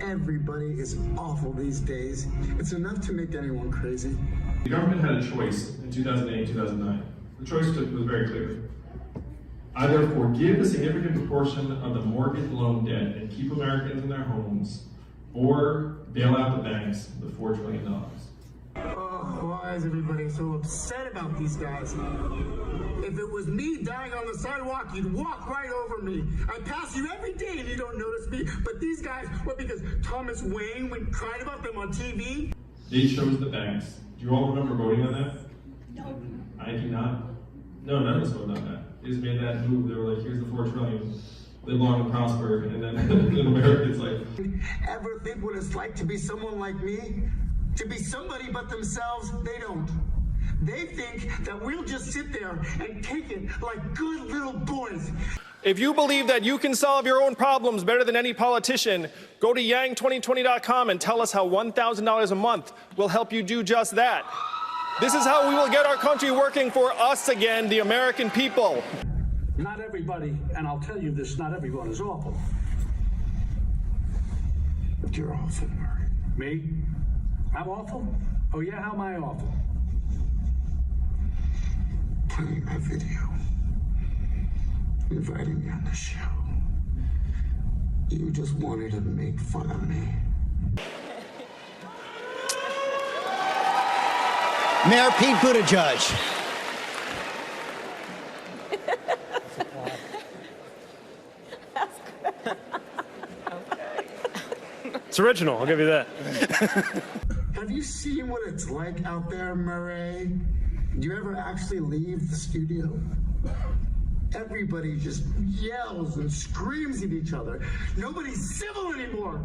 Everybody is awful these days. It's enough to make anyone crazy. The government had a choice in 2008, 2009. The choice was very clear. Either forgive a significant proportion of the mortgage loan debt and keep Americans in their homes, or bail out the banks with $4 trillion. Oh, why is everybody so upset about these guys? If it was me dying on the sidewalk, you'd walk right over me. I pass you every day and you don't notice me. But these guys, what, because Thomas Wayne cried about them on TV? They chose the banks. Do you all remember voting on that? No. I do not. No, none of us voted on that. They just made that move. They were like, here's the $4 trillion. Live long and prosper. And then in America, it's like... Ever think what it's like to be someone like me? To be somebody but themselves? They don't. They think that we'll just sit there and take it like good little boys. If you believe that you can solve your own problems better than any politician, go to yang2020.com and tell us how $1,000 a month will help you do just that. This is how we will get our country working for us again, the American people. Not everybody, and I'll tell you this, not everyone is awful. You're awful, Murray. Me? I'm awful? Oh yeah, how am I awful? Playing my video. Inviting me on the show. You just wanted to make fun of me. Mayor Pete Buttigieg. It's original, I'll give you that. Have you seen what it's like out there, Murray? Do you ever actually leave the studio? Everybody just yells and screams at each other. Nobody's civil anymore.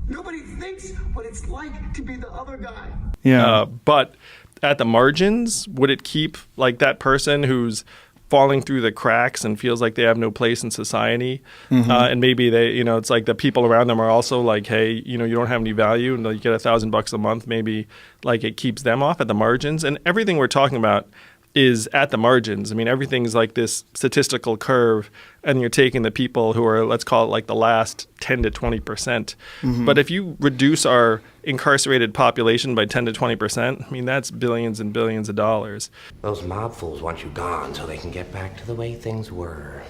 Nobody thinks what it's like to be the other guy. Yeah. But at the margins, would it keep like that person who's falling through the cracks and feels like they have no place in society? And maybe they, it's like the people around them are also like, hey, you don't have any value, and you get $1,000 a month. Maybe like it keeps them off at the margins. And everything we're talking about is at the margins. I mean, everything's like this statistical curve, and you're taking the people who are, let's call it like the last 10 to 20%. But if you reduce our incarcerated population by 10 to 20%, I mean, that's billions and billions of dollars. Those mob fools want you gone so they can get back to the way things were.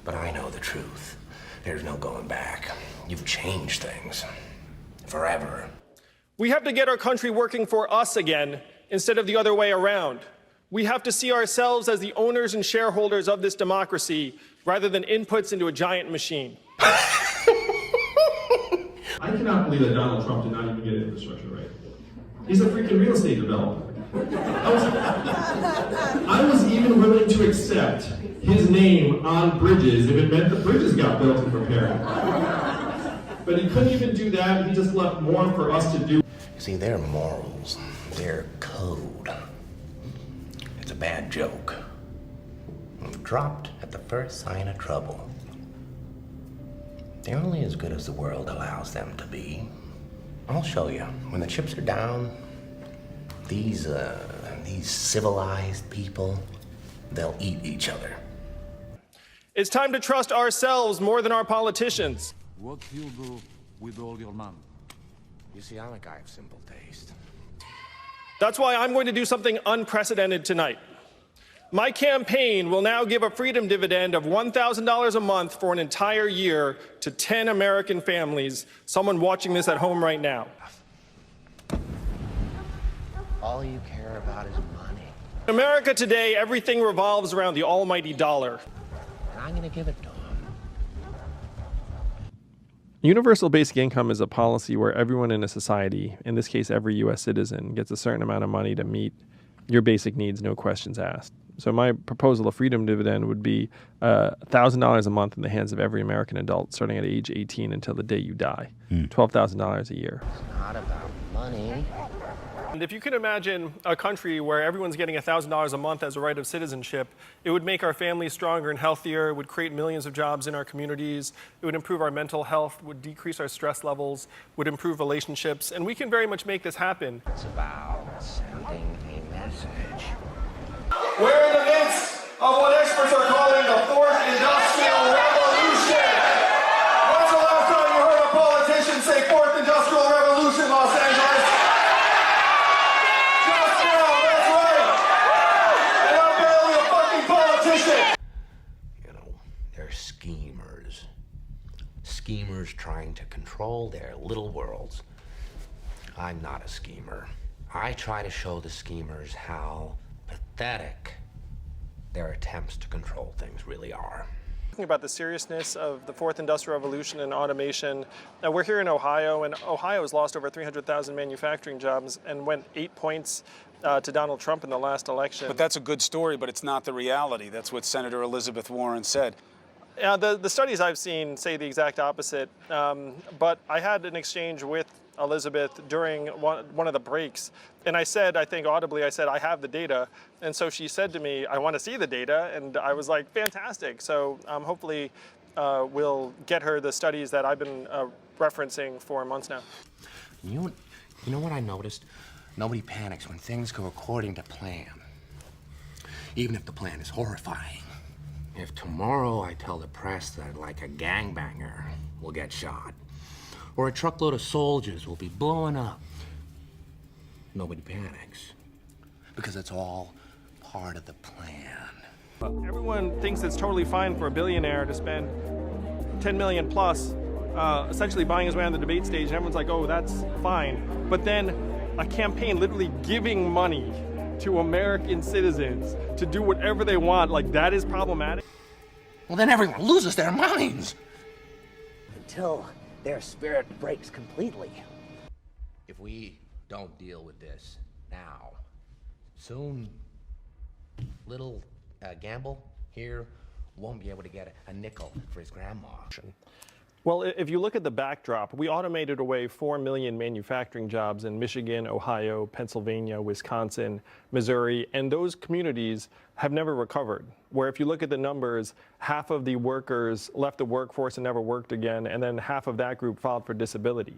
But I know the truth. There's no going back. You've changed things. Forever. We have to get our country working for us again, instead of the other way around. We have to see ourselves as the owners and shareholders of this democracy, rather than inputs into a giant machine. I cannot believe that Donald Trump did not even get infrastructure right. He's a freaking real estate developer. I was even willing to accept his name on bridges if it meant the bridges got built and repaired. But he couldn't even do that. He just left more for us to do. See, their morals, their code, it's a bad joke. Dropped at the first sign of trouble. They're only as good as the world allows them to be. I'll show you. When the chips are down, these civilized people, they'll eat each other. It's time to trust ourselves more than our politicians. What you do with all your money? You see, I'm a guy of simple taste. That's why I'm going to do something unprecedented tonight. My campaign will now give a freedom dividend of $1,000 a month for an entire year to 10 American families, someone watching this at home right now. All you care about is money. In America today, everything revolves around the almighty dollar. And I'm gonna give it to them. Universal basic income is a policy where everyone in a society, in this case every U.S. citizen, gets a certain amount of money to meet your basic needs, no questions asked. So my proposal of freedom dividend would be $1,000 a month in the hands of every American adult starting at age 18 until the day you die. $12,000 a year. It's not about money. And if you can imagine a country where everyone's getting $1,000 a month as a right of citizenship, it would make our families stronger and healthier, it would create millions of jobs in our communities, it would improve our mental health, would decrease our stress levels, would improve relationships, and we can very much make this happen. It's about sending a message. We're in the midst of what experts are calling the fourth industrial revolution. When's the last time you heard a schemers trying to control their little worlds. I'm not a schemer. I try to show the schemers how pathetic their attempts to control things really are. Talking about the seriousness of the fourth industrial revolution and automation. Now, we're here in Ohio, and Ohio has lost over 300,000 manufacturing jobs and went 8 points to Donald Trump in the last election. But that's a good story, but it's not the reality. That's what Senator Elizabeth Warren said. Yeah, the studies I've seen say the exact opposite, but I had an exchange with Elizabeth during one of the breaks, and I said, I think audibly, I said, I have the data, and so she said to me, I want to see the data, and I was like, fantastic. So hopefully we'll get her the studies that I've been referencing for months now. You know what I noticed? Nobody panics when things go according to plan, even if the plan is horrifying. If tomorrow I tell the press that like a gangbanger will get shot, or a truckload of soldiers will be blowing up, nobody panics, because it's all part of the plan. Everyone thinks it's totally fine for a billionaire to spend 10 million plus, essentially buying his way on the debate stage, and everyone's like, oh, that's fine. But then a campaign literally giving money to American citizens to do whatever they want, like that is problematic. Well, then everyone loses their minds. Until their spirit breaks completely. If we don't deal with this now, soon little Gamble here won't be able to get a nickel for his grandma. Well, if you look at the backdrop, we automated away 4 million manufacturing jobs in Michigan, Ohio, Pennsylvania, Wisconsin, Missouri, and those communities have never recovered. Where if you look at the numbers, half of the workers left the workforce and never worked again, and then half of that group filed for disability.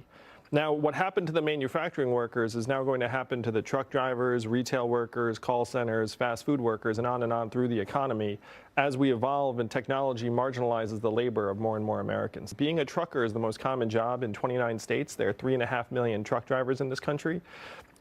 Now, what happened to the manufacturing workers is now going to happen to the truck drivers, retail workers, call centers, fast food workers, and on through the economy as we evolve and technology marginalizes the labor of more and more Americans. Being a trucker is the most common job in 29 states. There are 3.5 million truck drivers in this country.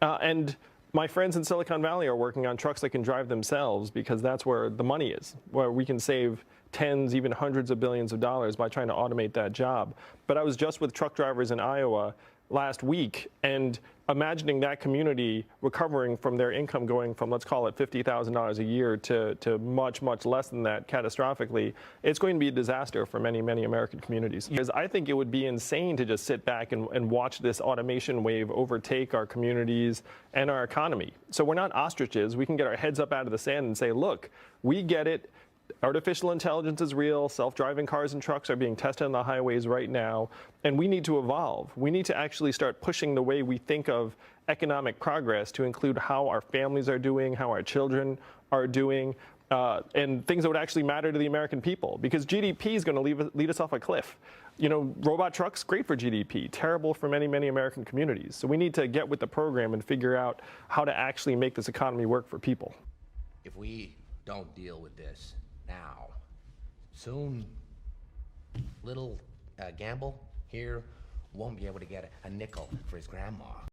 And my friends in Silicon Valley are working on trucks that can drive themselves because that's where the money is, where we can save tens, even hundreds of billions of dollars by trying to automate that job. But I was just with truck drivers in Iowa last week, and imagining that community recovering from their income going from, let's call it $50,000 a year to much, much less than that catastrophically, it's going to be a disaster for many, many American communities. Because I think it would be insane to just sit back and watch this automation wave overtake our communities and our economy. So we're not ostriches. We can get our heads up out of the sand and say, look, we get it. Artificial intelligence is real. Self-driving cars and trucks are being tested on the highways right now, and we need to evolve. We need to actually start pushing the way we think of economic progress to include how our families are doing, how our children are doing, and things that would actually matter to the American people. Because GDP is going to lead us off a cliff. You know, robot trucks, great for GDP, terrible for many, many American communities. So we need to get with the program and figure out how to actually make this economy work for people. If we don't deal with this now, soon little Gamble here won't be able to get a nickel for his grandma.